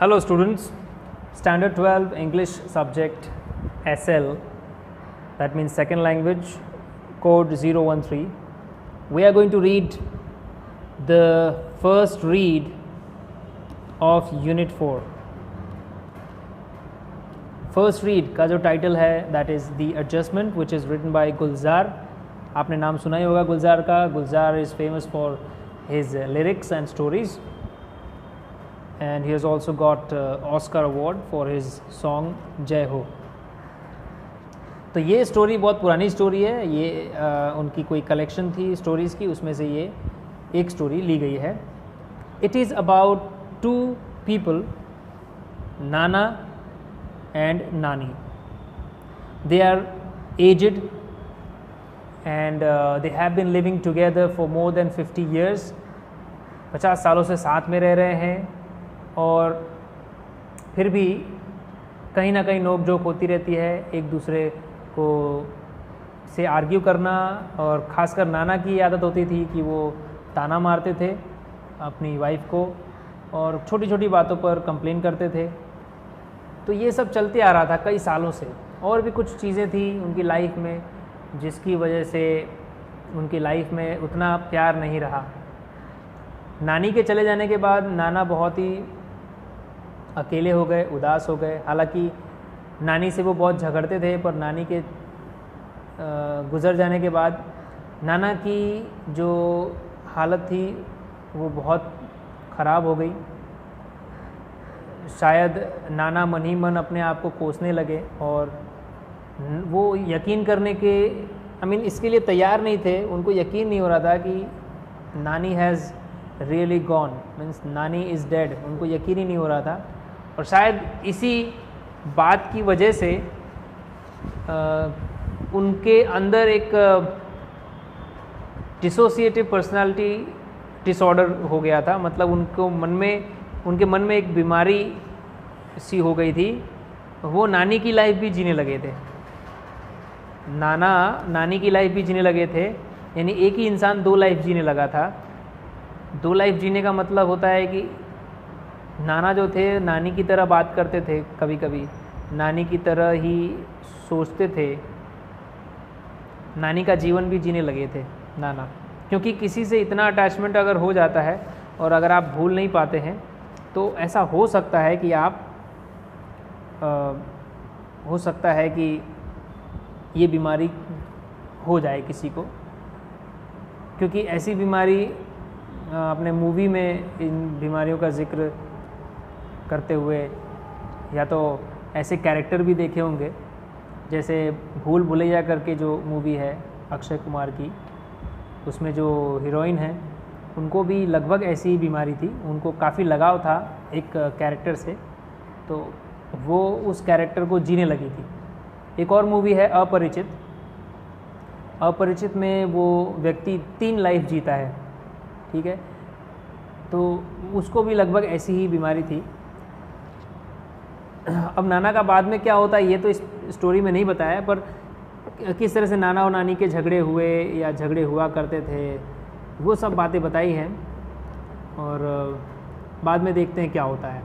Hello students, Standard 12 English subject SL, that means second language, code 013. We are going to read the first read of Unit 4. First read का जो title है that is The Adjustment, which is written by Gulzar. आपने नाम सुना ही होगा गुलजार का. गुलजार is famous for his lyrics and stories. And he has also got Oscar award for his song जय हो. तो ये स्टोरी बहुत पुरानी स्टोरी है. ये उनकी कोई कलेक्शन थी स्टोरीज़ की, उसमें से ये एक स्टोरी ली गई है. It is about two people, nana and nani. They are aged and they have been living together for more than 50 years. 50 सालों से साथ में रह रहे हैं और फिर भी कहीं ना कहीं नोक झोंक होती रहती है, एक दूसरे को से आर्ग्यू करना. और ख़ासकर नाना की आदत होती थी कि वो ताना मारते थे अपनी वाइफ को और छोटी छोटी बातों पर कंप्लेन करते थे. तो ये सब चलते आ रहा था कई सालों से. और भी कुछ चीज़ें थी उनकी लाइफ में जिसकी वजह से उनकी लाइफ में उतना प्यार नहीं रहा. नानी के चले जाने के बाद नाना बहुत ही अकेले हो गए, उदास हो गए. हालांकि नानी से वो बहुत झगड़ते थे, पर नानी के गुज़र जाने के बाद नाना की जो हालत थी वो बहुत ख़राब हो गई. शायद नाना मन ही मन अपने आप को कोसने लगे और वो यकीन करने के इसके लिए तैयार नहीं थे. उनको यकीन नहीं हो रहा था कि नानी हैज़ रियली गॉन, मीन्स नानी इज़ डेड. उनको यकीन ही नहीं हो रहा था. और शायद इसी बात की वजह से उनके अंदर एक डिसोसिएटिव पर्सनालिटी डिसऑर्डर हो गया था. मतलब उनके मन में एक बीमारी सी हो गई थी. वो नानी की लाइफ भी जीने लगे थे. नानी की लाइफ भी जीने लगे थे. यानी एक ही इंसान दो लाइफ जीने लगा था. दो लाइफ जीने का मतलब होता है कि नाना जो थे नानी की तरह बात करते थे, कभी कभी नानी की तरह ही सोचते थे. नानी का जीवन भी जीने लगे थे नाना. क्योंकि किसी से इतना अटैचमेंट अगर हो जाता है और अगर आप भूल नहीं पाते हैं तो ऐसा हो सकता है कि हो सकता है कि ये बीमारी हो जाए किसी को. क्योंकि ऐसी बीमारी अपने मूवी में इन बीमारियों का जिक्र करते हुए या तो ऐसे कैरेक्टर भी देखे होंगे, जैसे भूल भुलैया करके जो मूवी है अक्षय कुमार की, उसमें जो हीरोइन है उनको भी लगभग ऐसी ही बीमारी थी. उनको काफ़ी लगाव था एक कैरेक्टर से, तो वो उस कैरेक्टर को जीने लगी थी. एक और मूवी है अपरिचित. अपरिचित में वो व्यक्ति 3 लाइफ जीता है, ठीक है. तो उसको भी लगभग ऐसी ही बीमारी थी. अब नाना का बाद में क्या होता है ये तो इस स्टोरी में नहीं बताया, पर किस तरह से नाना और नानी के झगड़े हुए या झगड़े हुआ करते थे वो सब बातें बताई हैं. और बाद में देखते हैं क्या होता है.